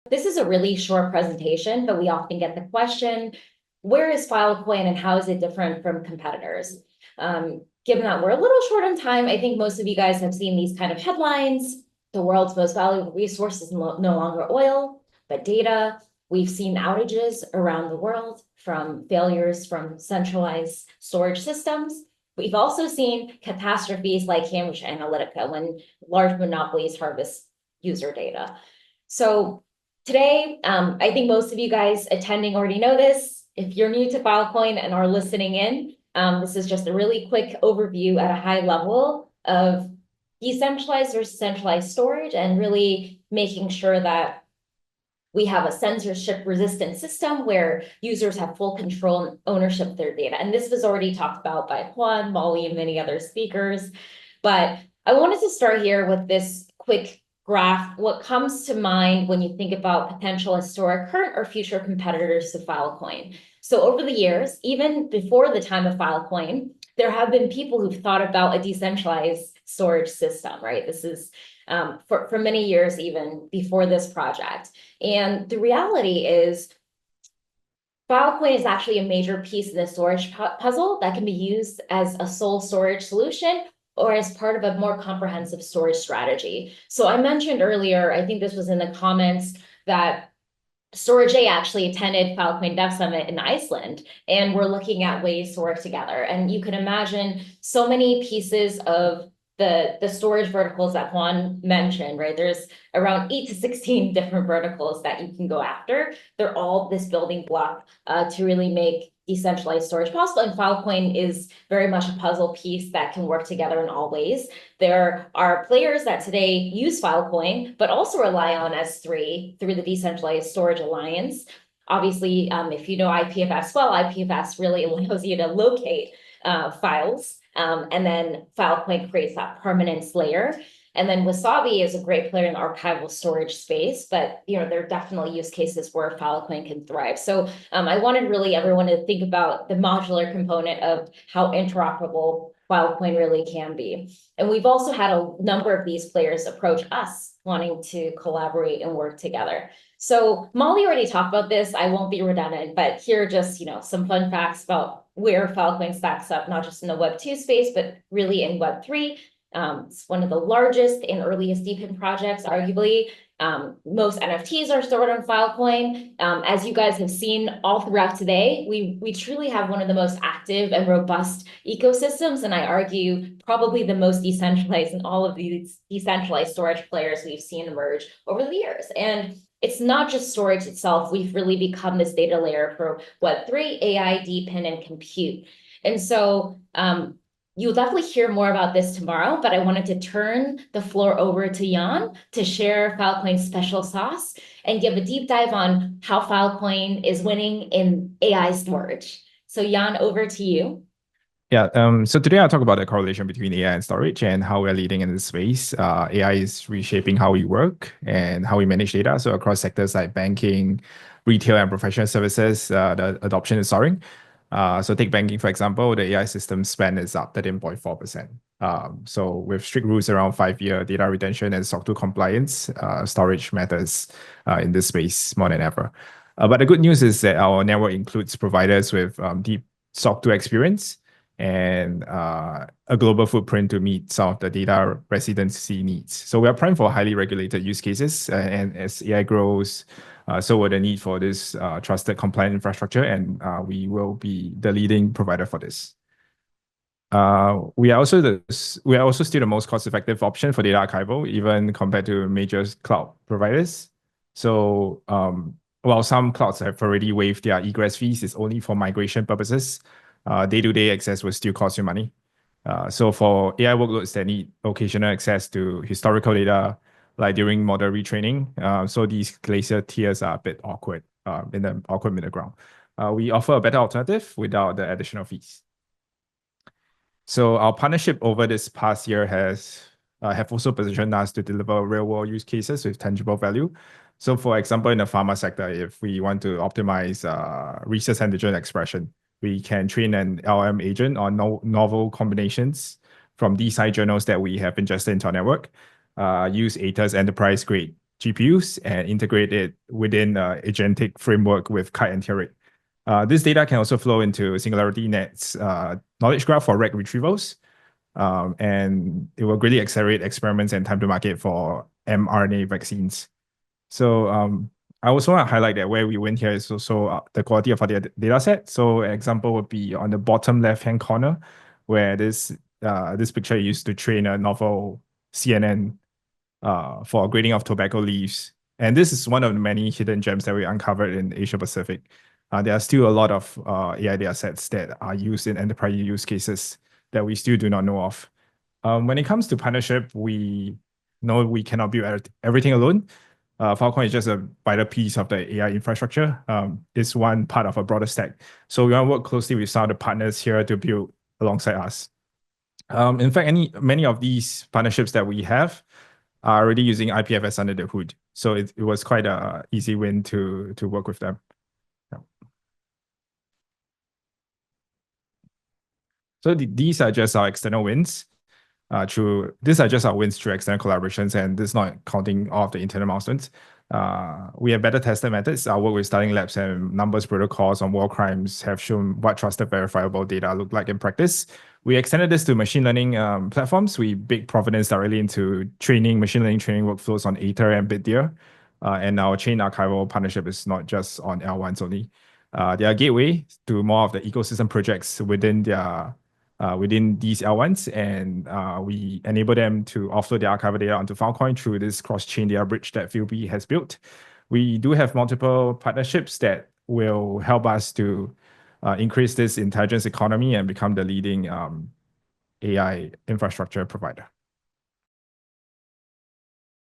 This is a really short presentation, but we often get the question, where is Filecoin and how is it different from competitors? Given that we're a little short on time, I think most of you guys have seen these kind of headlines. The world's most valuable resource is no longer oil, but data. We've seen outages around the world from failures from centralized storage systems. We've also seen catastrophes like Cambridge Analytica when large monopolies harvest user data. So today, I think most of you guys attending already know this. If you're new to Filecoin and are listening in, this is just a really quick overview at a high level of decentralized versus centralized storage and really making sure that we have a censorship-resistant system where users have full control and ownership of their data. And this was already talked about by Juan, Molly, and many other speakers. But I wanted to start here with this quick graph. What comes to mind when you think about potential historic, current, or future competitors to Filecoin? So over the years, even before the time of Filecoin, there have been people who've thought about a decentralized storage system, right? This is for many years, even before this project. And the reality is Filecoin is actually a major piece of the storage puzzle that can be used as a sole storage solution or as part of a more comprehensive storage strategy. So I mentioned earlier, I think this was in the comments, that Storage A actually attended Filecoin Dev Summit in Iceland, and we're looking at ways to work together. And you can imagine so many pieces of the storage verticals that Juan mentioned, right? There's around 8 to 16 different verticals that you can go after. They're all this building block to really make decentralized storage possible. And Filecoin is very much a puzzle piece that can work together in all ways. There are players that today use Filecoin, but also rely on S3 through the Decentralized Storage Alliance. Obviously, if you know IPFS well, IPFS really allows you to locate files. And then Filecoin creates that permanence layer. And then Wasabi is a great player in the archival storage space, but there are definitely use cases where Filecoin can thrive. So I wanted really everyone to think about the modular component of how interoperable Filecoin really can be. And we've also had a number of these players approach us wanting to collaborate and work together. So Molly already talked about this. I won't be redundant, but here are just some fun facts about where Filecoin stacks up, not just in the Web2 space, but really in Web3. It's one of the largest and earliest DePIN projects, arguably. Most NFTs are stored on Filecoin. As you guys have seen all throughout today, we truly have one of the most active and robust ecosystems, and I argue probably the most decentralized in all of these decentralized storage players we've seen emerge over the years. And it's not just storage itself. We've really become this data layer for Web3, AI, DePIN, and compute. And so you'll definitely hear more about this tomorrow, but I wanted to turn the floor over to Jan to share Filecoin's special sauce and give a deep dive on how Filecoin is winning in AI storage. So Jan, over to you. Yeah, so today I'll talk about the correlation between AI and storage and how we're leading in this space. AI is reshaping how we work and how we manage data. So across sectors like banking, retail, and professional services, the adoption is soaring. So take banking, for example, the AI system spend is up 13.4%. So with strict rules around 5-year data retention and SOC 2 compliance, storage matters in this space more than ever. But the good news is that our network includes providers with deep SOC 2 experience and a global footprint to meet some of the data residency needs. So we are primed for highly regulated use cases, and as AI grows, so will the need for this trusted compliant infrastructure, and we will be the leading provider for this. We are also still the most cost-effective option for data archival, even compared to major cloud providers. So while some clouds have already waived their egress fees, it's only for migration purposes. Day-to-day access will still cost you money. So for AI workloads that need occasional access to historical data, like during model retraining, so these glacier tiers are a bit awkward, in the awkward middle ground. We offer a better alternative without the additional fees. So our partnership over this past year have also positioned us to deliver real-world use cases with tangible value. So for example, in the pharma sector, if we want to optimize research antigen expression, we can train an LM agent on novel combinations from these side journals that we have ingested into our network, use ATA's enterprise-grade GPUs and integrate it within agentic framework with Kite and Theoret. This data can also flow into Singularity Net's knowledge graph for RAG retrievals. And it will greatly accelerate experiments and time to market for mRNA vaccines. So I also want to highlight that where we win here is also the quality of our data set. So an example would be on the bottom left-hand corner, where this picture used to train a novel CNN for grading of tobacco leaves. And this is one of the many hidden gems that we uncovered in Asia Pacific. There are still a lot of AI data sets that are used in enterprise use cases that we still do not know of. When it comes to partnership, we know we cannot build everything alone. Filecoin is just a vital piece of the AI infrastructure. It's one part of a broader stack. So we want to work closely with some of the partners here to build alongside us. In fact, many of these partnerships that we have are already using IPFS under the hood. So it was quite an easy win to work with them. Yeah. So these are just our external wins. These are just our wins through external collaborations, and this is not counting all of the internal milestones. We have better tested methods. Our work with Starling Labs and numbers protocols on war crimes have shown what trusted verifiable data look like in practice. We extended this to machine learning platforms. We baked Providence directly into machine learning training workflows on Aether and BitDeer. And our chain archival partnership is not just on L1s only. They are a gateway to more of the ecosystem projects within these L1s, and we enable them to offload their archival data onto Filecoin through this cross-chain data bridge that Philby has built. We do have multiple partnerships that will help us to increase this intelligence economy and become the leading AI infrastructure provider.